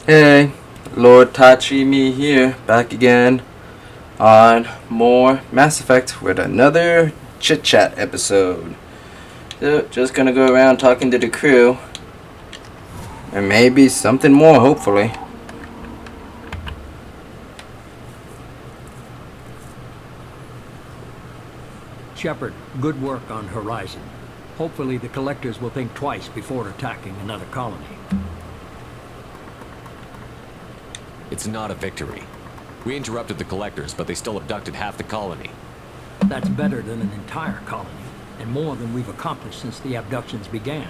Hey, Lord Tachi me here, back again on more Mass Effect with another chit-chat episode. So, just gonna go around talking to the crew, and maybe something more, hopefully. Shepard, good work on Horizon. Hopefully the Collectors will think twice before attacking another colony. It's not a victory. We interrupted the Collectors, but they still abducted half the colony. That's better than an entire colony, and more than we've accomplished since the abductions began.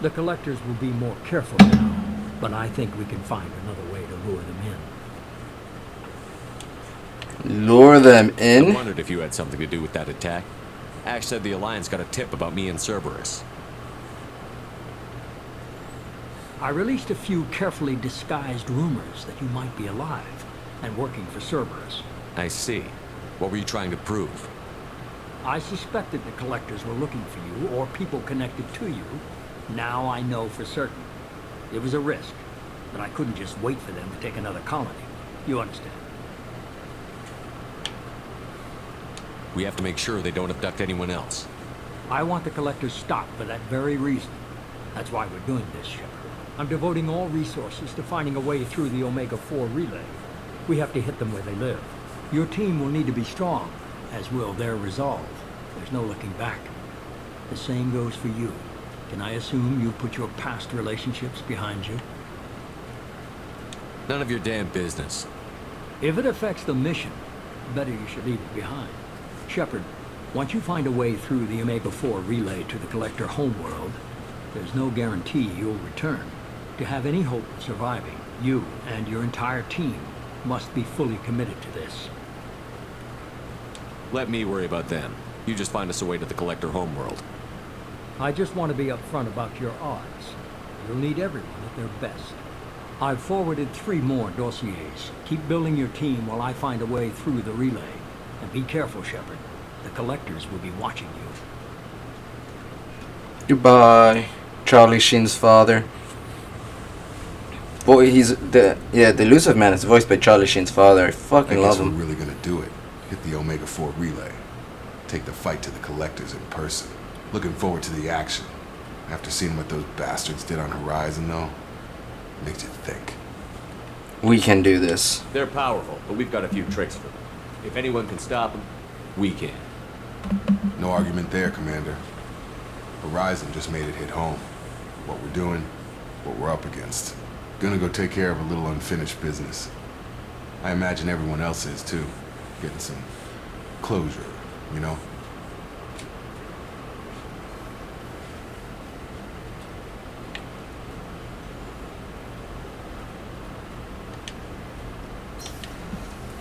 The Collectors will be more careful now, but I think we can find another way to lure them in. Lure them I in? wondered if you had something to do with that attack. Ash said the Alliance got a tip about me and Cerberus. I released a few carefully disguised rumors that you might be alive and working for Cerberus. I see. What were you trying to prove? I suspected the Collectors were looking for you, or people connected to you. Now I know for certain. It was a risk, but I couldn't just wait for them to take another colony. You understand? We have to make sure they don't abduct anyone else. I want the Collectors stopped for that very reason. That's why we're doing this, Shepard. I'm devoting all resources to finding a way through the Omega-4 relay. We have to hit them where they live. Your team will need to be strong, as will their resolve. There's no looking back. The same goes for you. Can I assume you put your past relationships behind you? None of your damn business. If it affects the mission, better you should leave it behind. Shepard, once you find a way through the Omega-4 relay to the Collector homeworld, there's no guarantee you'll return. To have any hope of surviving, you and your entire team must be fully committed to this. Let me worry about them. You just find us a way to the Collector homeworld. I just want to be upfront about your odds. You'll need everyone at their best. I've forwarded 3 more dossiers. Keep building your team while I find a way through the relay. And be careful, Shepard. The Collectors will be watching you. Goodbye, Charlie Sheen's father. Boy, the elusive man is voiced by Charlie Sheen's father. I fucking love him. We're really gonna do it. Hit the Omega-4 relay. Take the fight to the Collectors in person. Looking forward to the action. After seeing what those bastards did on Horizon, though, makes you think. We can do this. They're powerful, but we've got a few tricks for them. If anyone can stop them, we can. No argument there, Commander. Horizon just made it hit home. What we're doing, what we're up against. Gonna go take care of a little unfinished business. I imagine everyone else is, too. Getting some closure, you know?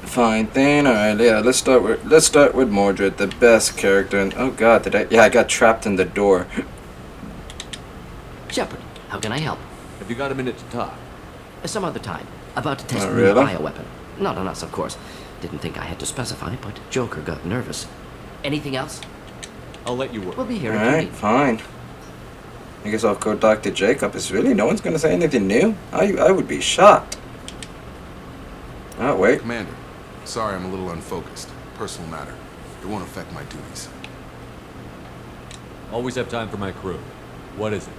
Fine thing. All right, yeah. Let's start with Mordred, the best character. And oh god, I got trapped in the door. Shepard, how can I help? Have you got a minute to talk? Some other time. About to test Oh, a new really? bioweapon. Not on us, of course. Didn't think I had to specify, but Joker got nervous. Anything else? I'll let you work. We'll be here All if you right, need. fine. I guess I'll go talk to Jacob. Is really no one's gonna say anything new? I would be shocked. Oh wait. Commander, sorry I'm a little unfocused. Personal matter. It won't affect my duties. Always have time for my crew. What is it?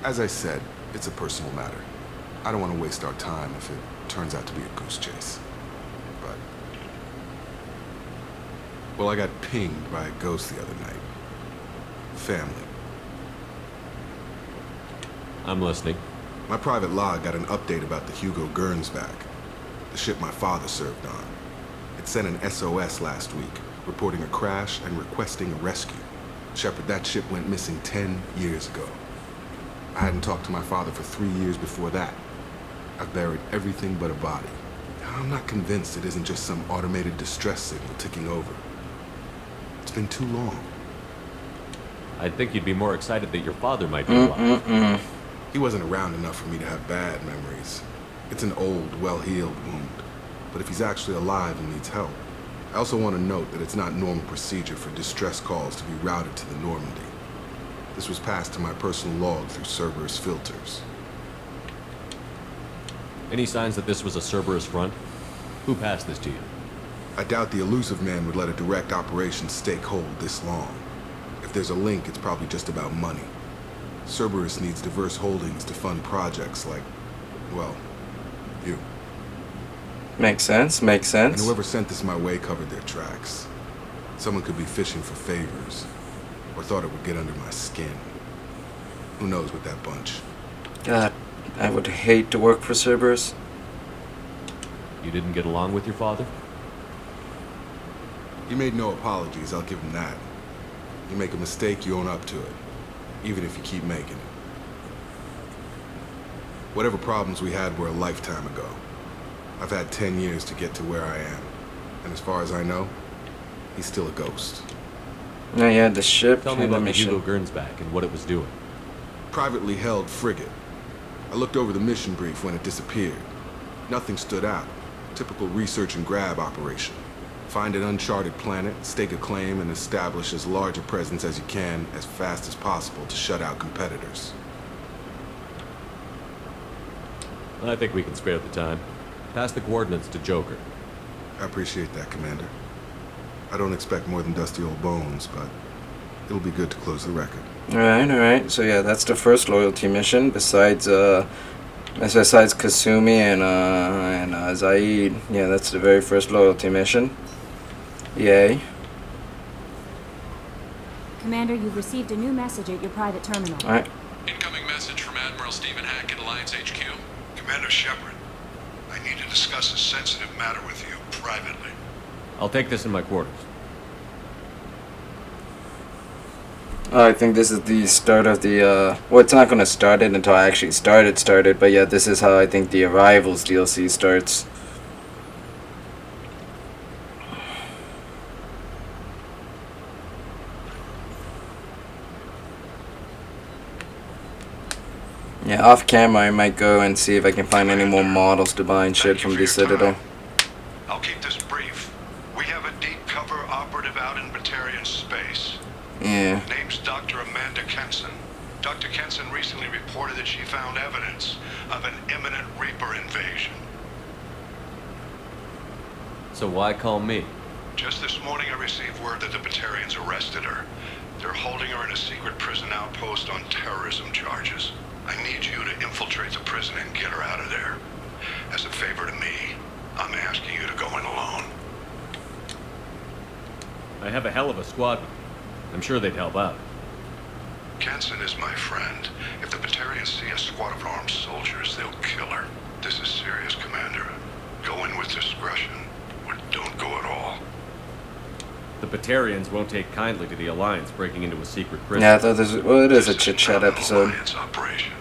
As I said, it's a personal matter. I don't want to waste our time if it turns out to be a goose chase. But... well, I got pinged by a ghost the other night. Family. I'm listening. My private log got an update about the Hugo Gernsback, the ship my father served on. It sent an SOS last week, reporting a crash and requesting a rescue. Shepard, that ship went missing 10 years ago. I hadn't talked to my father for 3 years before that. I've buried everything but a body. I'm not convinced it isn't just some automated distress signal ticking over. It's been too long. I'd think you'd be more excited that your father might be alive. He wasn't around enough for me to have bad memories. It's an old, well-healed wound. But if he's actually alive and needs help, I also want to note that it's not normal procedure for distress calls to be routed to the Normandy. This was passed to my personal log through Cerberus filters. Any signs that this was a Cerberus front? Who passed this to you? I doubt the elusive man would let a direct operations take hold this long. If there's a link, it's probably just about money. Cerberus needs diverse holdings to fund projects like, well, you. Makes sense, makes And sense. whoever sent this my way covered their tracks. Someone could be fishing for favors, or thought it would get under my skin. Who knows with that bunch? God, I would hate to work for Cerberus. You didn't get along with your father? He made no apologies, I'll give him that. You make a mistake, you own up to it, even if you keep making it. Whatever problems we had were a lifetime ago. I've had 10 years to get to where I am, and as far as I know, he's still a ghost. Oh yeah, the ship Tell me and the about the Hugo mission. Gernsback and what it was doing. Privately held frigate. I looked over the mission brief when it disappeared. Nothing stood out. Typical research and grab operation. Find an uncharted planet, stake a claim, and establish as large a presence as you can as fast as possible to shut out competitors. I think we can spare the time. Pass the coordinates to Joker. I appreciate that, Commander. I don't expect more than dusty old bones, but it'll be good to close the record. Alright. So yeah, that's the first loyalty mission. Besides Kasumi and Zaid. Yeah, that's the very first loyalty mission. Yay. Commander, you've received a new message at your private terminal. Alright. Incoming message from Admiral Stephen Hackett, Alliance HQ. Commander Shepard, I need to discuss a sensitive matter with you privately. I'll take this in my quarters. I think this is the start of the, well, it's not going to start it until I actually started, but yeah, this is how I think the Arrivals DLC starts. Yeah, off camera I might go and see if I can find any more models to buy and shit from the Citadel. I'll keep this brief. We have a deep cover operative out in Batarian space. Yeah. Name's Dr. Amanda Kenson. Dr. Kenson recently reported that she found evidence of an imminent Reaper invasion. So why call me? Just this morning I received word that the Batarians arrested her. They're holding her in a secret prison outpost on terrorism charges. I need you to infiltrate the prison and get her out of there. As a favor to me, I'm asking you to go in alone. I have a hell of a squad. I'm sure they'd help out. Kenson is my friend. If the Batarians see a squad of armed soldiers, they'll kill her. This is serious, Commander. Go in with discretion, or don't go at all. The Batarians won't take kindly to the Alliance breaking into a secret prison. Yeah, I thought this was, well, it is a This chit-chat not an episode. Alliance operation.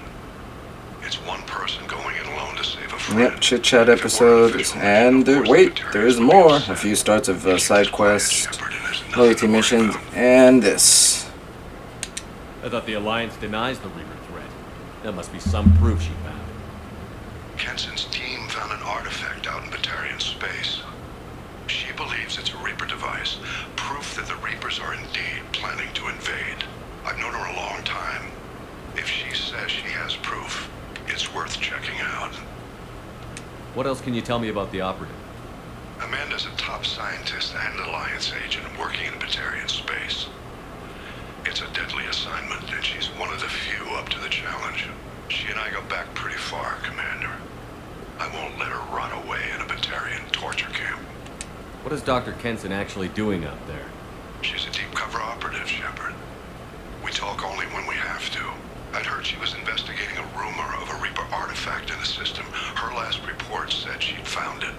It's one person going in alone to save a friend. Yep, chit-chat If it were episode, official, and of course the wait, Batarians there is would be more. A upset. few starts of Keep side this quiet, quests, Shepard, and there's nothing loyalty to worry missions, about. and this. I thought the Alliance denies the Reaper threat. That must be some proof she found. Kenson's team found an artifact out in Batarian space. She believes it's a Reaper device, proof that the Reapers are indeed planning to invade. I've known her a long time. If she says she has proof, it's worth checking out. What else can you tell me about the operative? Amanda's a top scientist and Alliance agent working in Batarian space. It's a deadly assignment, and she's one of the few up to the challenge. She and I go back pretty far, Commander. I won't let her run away in a Batarian torture camp. What is Dr. Kenson actually doing out there? She's a deep cover operative, Shepard. We talk only when we have to. I'd heard she was investigating a rumor of a Reaper artifact in the system. Her last report said she'd found it.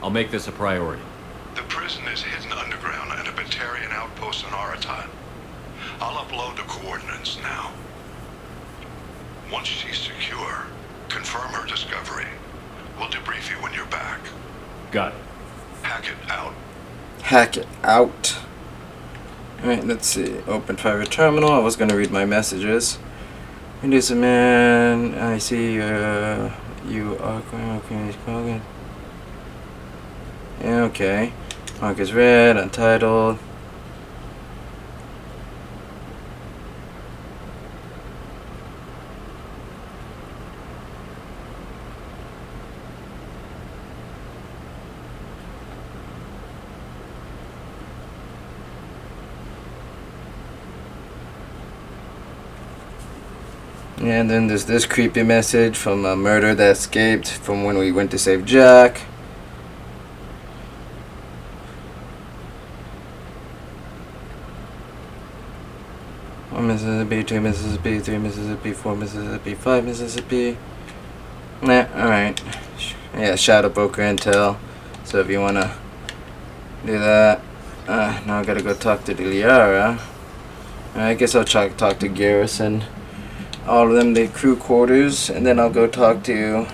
I'll make this a priority. The prison is hidden underground at a Batarian outpost in Aratat. I'll upload the coordinates now. Once she's secure, confirm her discovery. We'll debrief you when you're back. Got it. Hackett out. Hack it out. Alright, let's see. Open private terminal. I was gonna read my messages. It is a man. I see you are okay. Yeah, okay. Mark is red, untitled. And then there's this creepy message from a murder that escaped from when we went to save Jack. One Mississippi, 2 Mississippi, 3 Mississippi, 4 Mississippi, 5 Mississippi. Nah, alright. Yeah, Shadow Broker Intel. So if you wanna do that. Now I gotta go talk to Liara. I guess I'll talk to Garrison. All of them, the crew quarters. And then I'll go talk to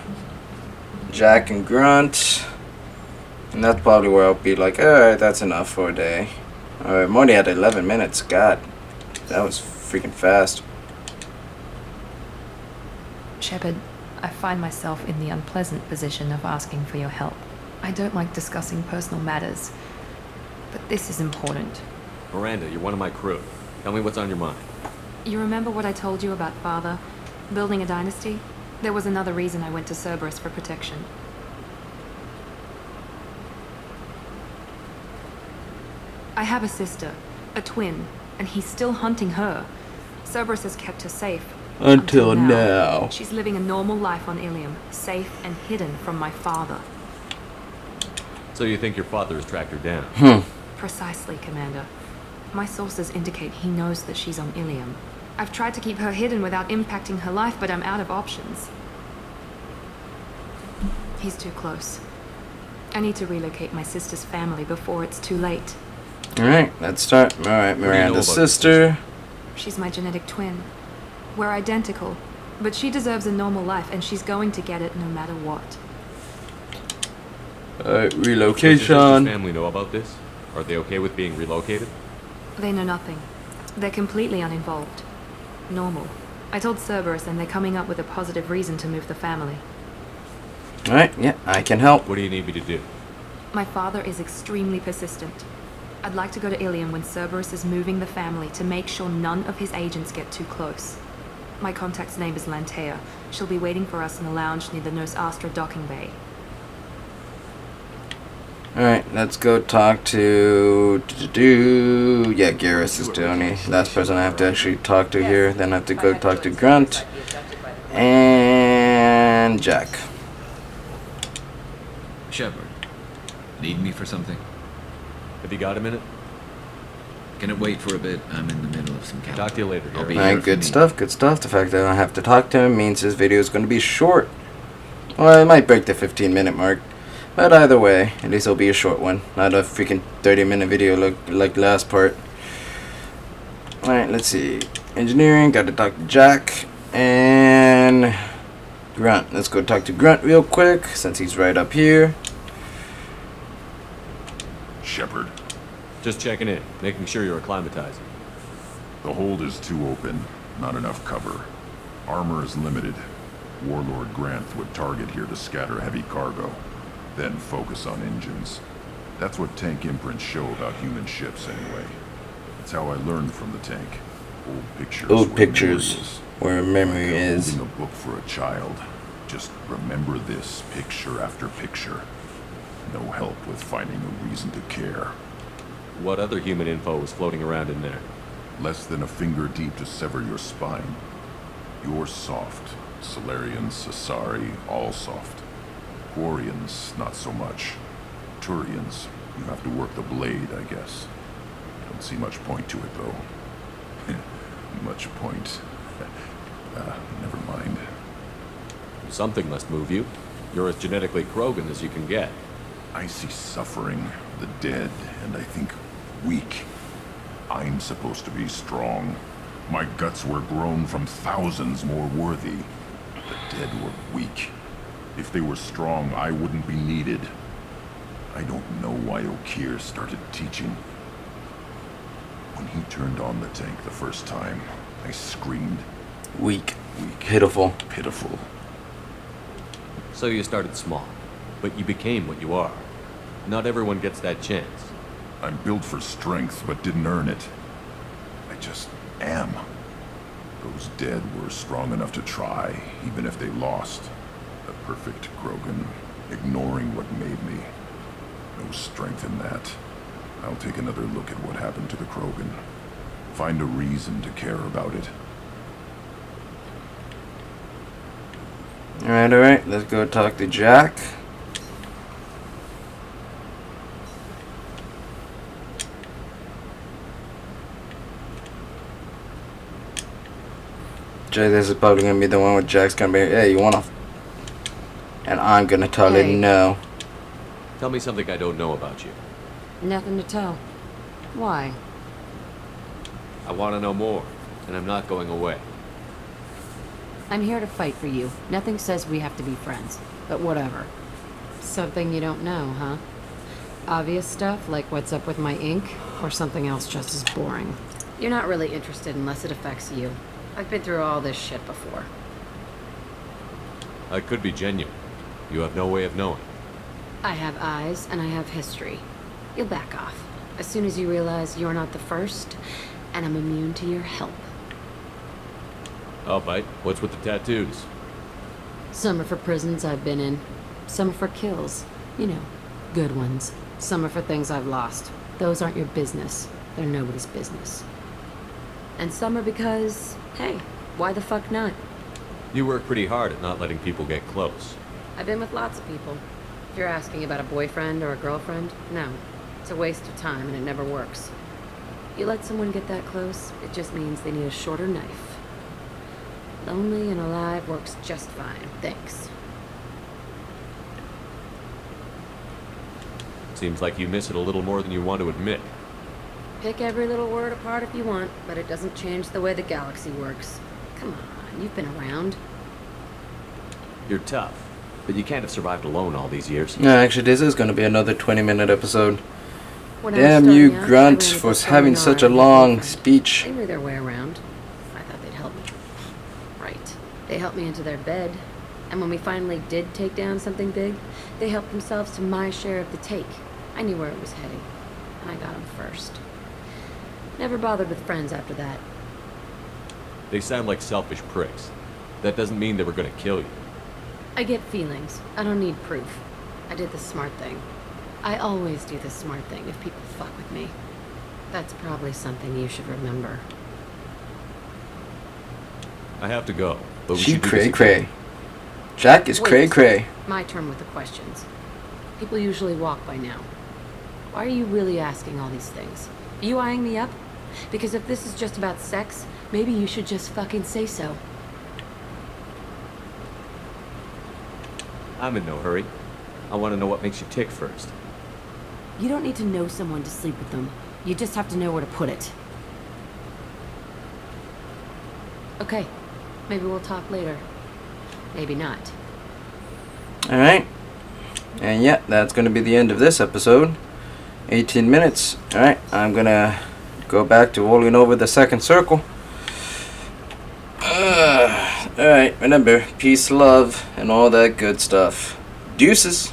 Jack and Grunt. And that's probably where I'll be like, alright, that's enough for a day. Alright, I'm only at 11 minutes. God, that was freaking fast. Shepard, I find myself in the unpleasant position of asking for your help. I don't like discussing personal matters, but this is important. Miranda, you're one of my crew. Tell me what's on your mind. You remember what I told you about Father? Building a dynasty? There was another reason I went to Cerberus for protection. I have a sister, a twin, and he's still hunting her. Cerberus has kept her safe. Until now. She's living a normal life on Ilium, safe and hidden from my father. So you think your father has tracked her down? Precisely, Commander. My sources indicate he knows that she's on Ilium. I've tried to keep her hidden without impacting her life, but I'm out of options. He's too close. I need to relocate my sister's family before it's too late. Alright, let's start. Alright, Miranda's sister. She's my genetic twin. We're identical, but she deserves a normal life, and she's going to get it no matter what. Alright, Does your relocation. family know about this? Are they okay with being relocated? They know nothing. They're completely uninvolved. Normal. I told Cerberus, and they're coming up with a positive reason to move the family. Alright, yeah, I can help. What do you need me to do? My father is extremely persistent. I'd like to go to Ilium when Cerberus is moving the family to make sure none of his agents get too close. My contact's name is Lantea. She'll be waiting for us in the lounge near the Nos Astra docking bay. Alright, let's go talk to... Yeah, Garrus is the only last person I have to actually talk to here. Then I have to go talk to Grunt. And... Jack. Shepard, need me for something? Have you got a minute? Can it wait for a bit? I'm in the middle of some calendar. Talk to you later, I'll be Garrett. here Alright, if good you stuff, good stuff. The fact that I don't have to talk to him means this video is going to be short. Well, it might break the 15-minute mark. But either way, at least it'll be a short one. Not a freaking 30-minute video like the last part. Alright, let's see. Engineering, got to talk to Jack. And... Grunt. Let's go talk to Grunt real quick, since he's right up here. Shepard, Just checking in, making sure you're acclimatizing. the hold is too open. Not enough cover. Armor is limited. Warlord Grant would target here to scatter heavy cargo, then focus on engines. That's what tank imprints show about human ships, anyway. That's how I learned from the tank. Old pictures. Where memory Like is. holding a book for a child. Just remember this picture after picture. No help with finding a reason to care. What other human info was floating around in there? Less than a finger deep to sever your spine. You're soft. Solarians, Asari, all soft. Quarians, not so much. Turians, you have to work the blade, I guess. Don't see much point to it, though. Much point. Never mind. Something must move you. You're as genetically Krogan as you can get. I see suffering, the dead, and I think weak. I'm supposed to be strong. My guts were grown from thousands more worthy. The dead were weak. If they were strong, I wouldn't be needed. I don't know why Okeer started teaching. When he turned on the tank the first time, I screamed. Weak. Weak. Pitiful. Pitiful. So you started small, but you became what you are. Not everyone gets that chance. I'm built for strength, but didn't earn it. I just am. Those dead were strong enough to try, even if they lost. A perfect Krogan, ignoring what made me. No strength in that. I'll take another look at what happened to the Krogan. Find a reason to care about it. Alright. Let's go talk to Jack. Jay, this is probably gonna be the one where Jack's gonna be, hey, you wanna? And I'm gonna tell Hey. him no. Tell me something I don't know about you. Nothing to tell. Why? I want to know more, and I'm not going away. I'm here to fight for you. Nothing says we have to be friends, but whatever. Something you don't know, huh? Obvious stuff, like what's up with my ink, or something else just as boring? You're not really interested unless it affects you. I've been through all this shit before. I could be genuine. You have no way of knowing. I have eyes, and I have history. You'll back off. As soon as you realize you're not the first, and I'm immune to your help. I'll bite. What's with the tattoos? Some are for prisons I've been in. Some are for kills. You know, good ones. Some are for things I've lost. Those aren't your business. They're nobody's business. And some are because, hey, why the fuck not? You work pretty hard at not letting people get close. I've been with lots of people. If you're asking about a boyfriend or a girlfriend, no. It's a waste of time and it never works. You let someone get that close, it just means they need a shorter knife. Lonely and alive works just fine, thanks. Seems like you miss it a little more than you want to admit. Pick every little word apart if you want, but it doesn't change the way the galaxy works. Come on, you've been around. You're tough, but you can't have survived alone all these years. No, actually, this is gonna be another 20-minute episode. When I was Damn you, starting out, I Grunt, ran for into having someone such a and long girlfriend. speech. They knew their way around. I thought they'd help me. Right. They helped me into their bed. And when we finally did take down something big, they helped themselves to my share of the take. I knew where it was heading. And I got them first. Never bothered with friends after that. They sound like selfish pricks. That doesn't mean they were gonna kill you. I get feelings. I don't need proof. I did the smart thing. I always do the smart thing if people fuck with me. That's probably something you should remember. I have to go, but we She should do cray this cray. again. Jack is cray Wait. cray. My turn with the questions. People usually walk by now. Why are you really asking all these things? Are you eyeing me up? Because if this is just about sex, maybe you should just fucking say so. I'm in no hurry. I want to know what makes you tick first. You don't need to know someone to sleep with them. You just have to know where to put it. Okay. Maybe we'll talk later. Maybe not. Alright. And yeah, that's going to be the end of this episode. 18 minutes. Alright, I'm going to go back to rolling over the second circle. Alright, remember, peace, love, and all that good stuff. Deuces.